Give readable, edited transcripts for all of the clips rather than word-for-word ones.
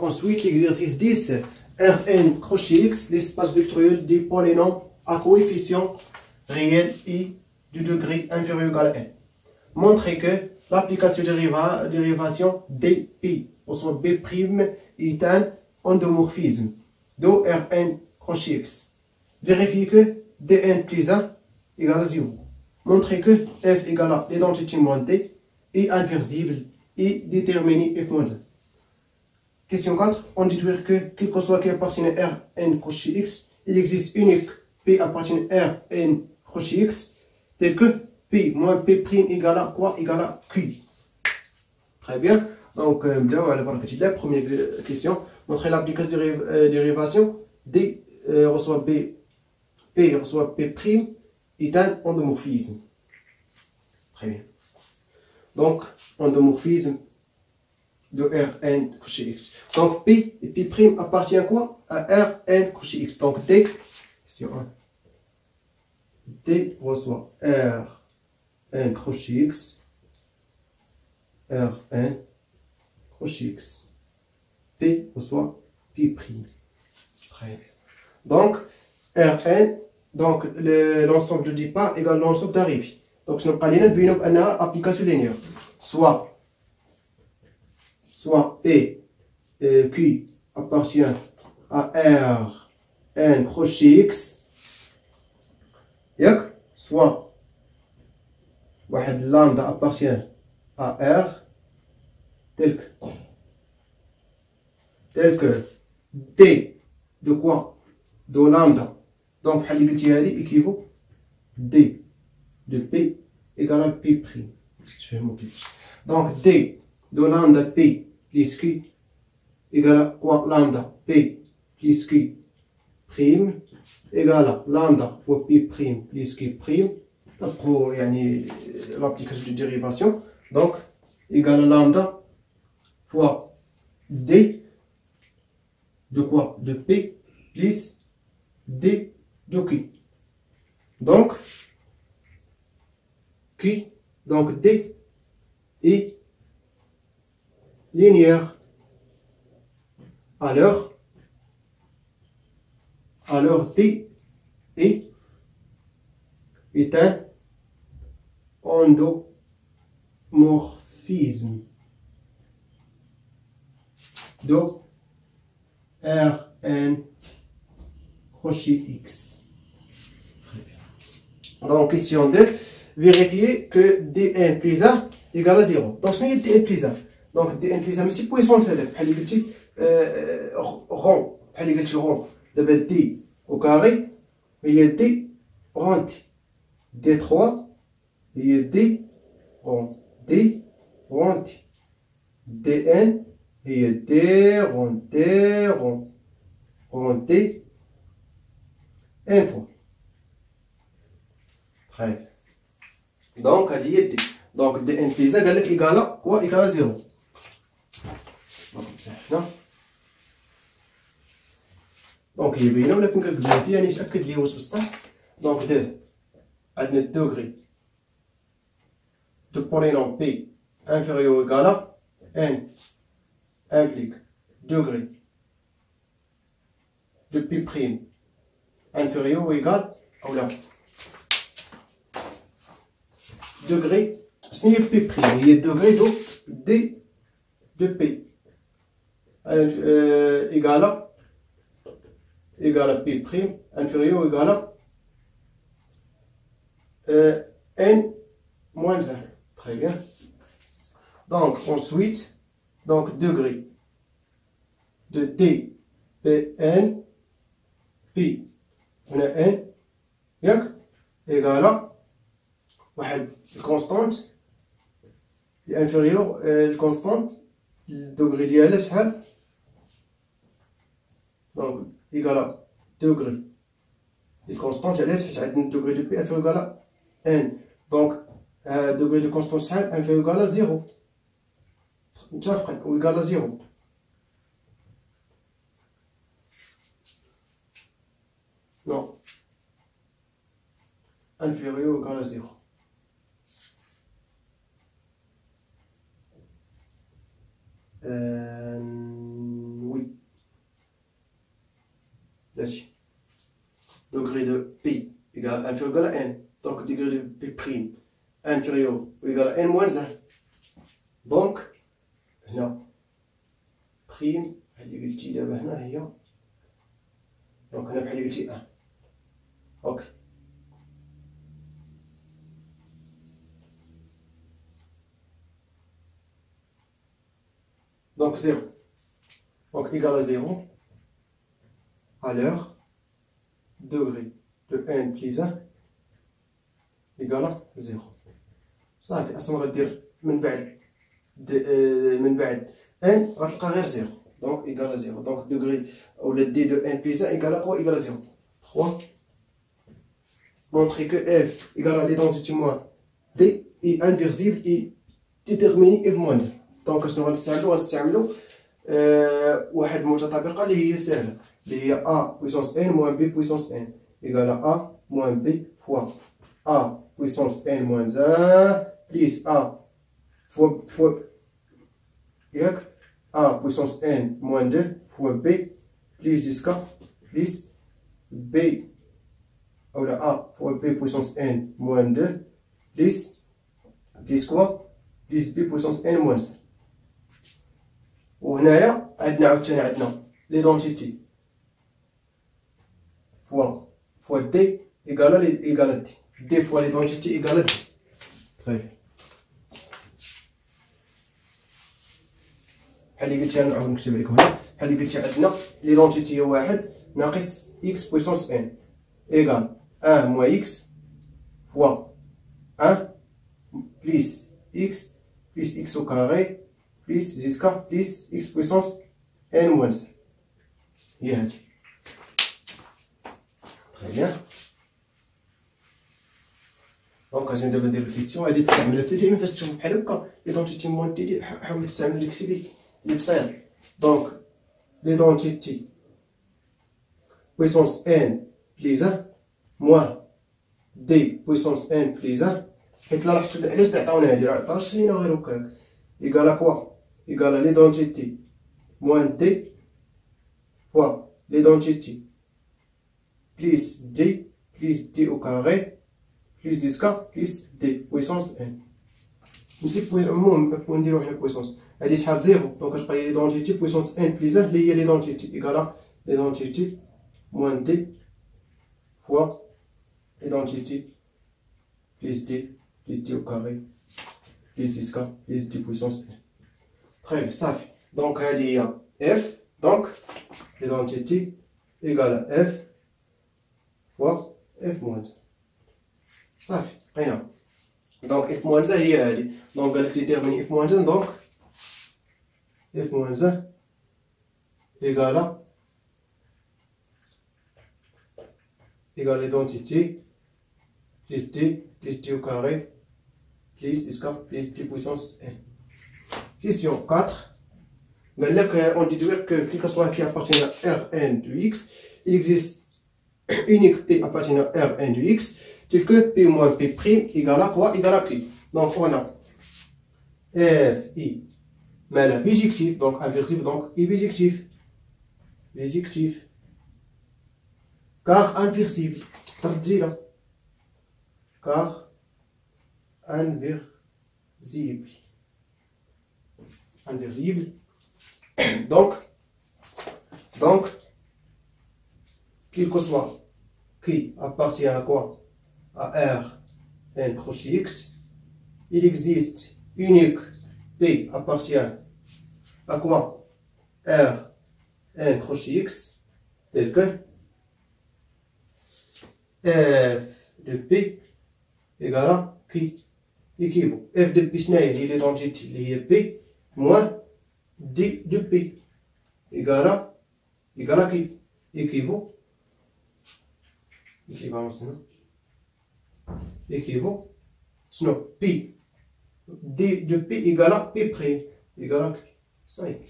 ensuite l'exercice 10, Rn crochet x, l'espace vectoriel des polynômes à coefficient réel i du degré inférieur ou égal à n. Montrez que l'application dérivation dp, ou soit b' est un endomorphisme de Rn crochet x. Vérifiez que dn plus 1 égale à 0. Montrez que f égale à l'identité moins d est inversible et déterminer f moins 1. Question 4. On déduit que, quel que soit qui appartient à Rn crochet x, il existe unique P appartient à Rn crochet x, tel que P moins P' égale à quoi? Égale à Q. Très bien. Donc, la première question. Montrer l'application dérivation D reçoit B, P reçoit P' est un endomorphisme. Très bien. Donc, endomorphisme de Rn crochet x. Donc P et P' appartient à quoi? À Rn crochet x. Donc D, question 1. D reçoit Rn crochet x. Rn crochet x. P reçoit P'. Très bien. Donc Rn, donc l'ensemble de départ égale l'ensemble d'arrivée. Donc ce n'est pas linéaire, mais une application linéaire. Soit P Q appartient à R N crochet X, soit lambda appartient à R tel que D de quoi? De lambda. Donc équivaut D de P égale à P'. Donc D de lambda P plus Q égale à quoi? Lambda P plus Q prime égale à lambda fois P prime plus Q prime. Pour l'application de dérivation. Donc égale à lambda fois D de quoi? De P plus D de Q. Donc Q, donc D est linéaire. Alors D est un endomorphisme de Rn crochet x. Donc question 2, vérifier que dn plus 1 égale à 0. Donc ce n'est pas dn plus 1. Donc dn plus 1 c'est poisson célèbre. Rond. rond. D'abord d au carré, il y a d rond. D3, il y a d rond. D rond. dn, il y a d rond. D rond. Rond d n fois. Très bien. Donc, il y a d. Donc dn plus 1 égale à quoi? Égale à 0. Donc il y a ولكن كنقدر فيه نتاكد ليه واش بصح. دونك عندنا الدوغري دو بولينوم بي inférieur ou égal à n implique degré de pi' inférieur ou égal ou là degré ce n'est pas pi', il y a degré de d de p égal à P' inférieur ou égal à n moins 1. Très bien. Donc ensuite, donc degré de D Pn P on a n égal à une constante inférieure constante le degré ديالها شحال donc égal à degré et constante علاش حيت عندنا degré de P inférieur égal à n donc degré de constante شحال inférieur égal à 0 متفقين ou égal à 0 non inférieur ou égal à 0 oui degré de P égale inférieur à N. Donc, degré de P' inférieur ou égal à N moins 1. Donc, هنا prime هذه قلتي دابا هنا هي دونك هنا بحال قلتي 1. اوكي donc 0 donc égal à 0 à l'heure degré de n plus 1 égal à 0 صافي اصلا غدير من بعد n غتلقى غير 0 donc égal à 0 donc degré ولا d de n plus 1 égal à quoi égal à 0. 3 montrer que f égale à l'identité moins d est inversible et déterminé f moins 2. دونك شنو غنستعملو واحد المتطابقه اللي هي سهله اللي هي a puissance n moins b puissance n égale à a moins b fois a puissance n moins 1 plus a fois ياك a puissance n moins 2 fois b plus jusqu'à plus b ou a fois b puissance n moins 2 plus quoi plus b puissance n moins 1. وهنايا عندنا عاوتاني عندنا ليدونتيتي فوا دي ايكال دي فوا ليدونتيتي ايكال دي. طيب بحال اللي قلتي نعاود نكتب لكم هنا بحال اللي قلتي عندنا ليدونتيتي هي واحد ناقص اكس بويسونس ان ايكال 1 موان اكس فوا 1 بليس اكس au carré plus jusqu'à plus x puissance n moins 1 هي هادي. très bien دونك اجي دابا ندير الكيستيون هادي تستعملها في ديما فاش تشوف بحال هكا ليدونتيتي موانتيتي حاول تستعمل داكشي اللي بصير. دونك ليدونتيتي puissance n plus 1 moins d puissance n plus 1 حيت لا لاحظتوا علاش عطاونا هادي راه عطاوش لينا غير هكاك égal à quoi égal à l'identité moins d fois l'identité plus d au carré plus jusqu'à plus d puissance n. ماشي المهم نديرو حنا puissance هادي شحال 0 دونك كتبقى لي l'identité puissance n plus 1 اللي هي l'identité égal à l'identité moins d fois l'identité plus d au carré plus jusqu'à plus d puissance n. Très bien, ça fait. Donc, il y a f, donc l'identité égale à f fois f moins 1. Ça fait, rien. Donc, f moins 1, il y a donc, elle détermine f moins 1, donc f moins 1 égale à l'identité plus d au carré plus jusqu'à plus d puissance n. Question 4. On déduit que quelque soit qui appartient à Rn de x, il existe unique P appartenant à Rn de x, tel que P moins P' égale à quoi? Égale à qui? Donc on a F, I, mais la bijectif, donc inversible, donc I bijectif. Bijectif. Car inversible. Tardila. Car inversible. Inversible. Donc, quel que soit qui appartient à quoi? À R n crochet x, il existe unique P appartient à quoi? R n crochet x, tel que f de P égale à qui équivaut. F de P il est l'identité liée P moins d de P égale à qui équivaut équivalence non équivaut sinon P d de P égale à P prime égale à qui ça y est.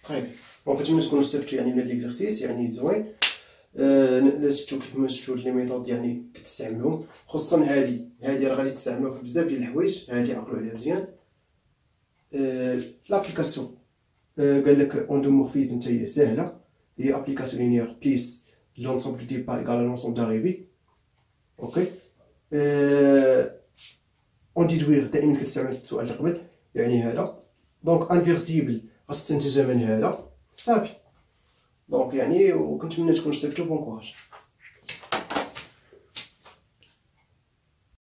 Très bien. دونك كنتمنى تكونوا استفدتوا يعني من هذا ليكزارسيس يعني زوين. شفتوا كيفما شفتوا لي ميثود يعني كتستعملوهم خصوصا هادي راه غادي تستعملوها في بزاف ديال الحوايج هادي عقلوا عليها مزيان. لابليكاسيون قال لك اندومورفيزم حتى هي ساهله، هي ابليكاسيون لينيير بليس لونسومبل دو ديبار ايكال لونسومبل داريفي. اوكي. اون ديدوير دائما كتستعمل السؤال اللي قبل، يعني هذا دونك انفيرسيبل غتستنتجها من هذا صافي. دونك يعني وكنتمنى تكونوا استفدتوا. بون كوراج.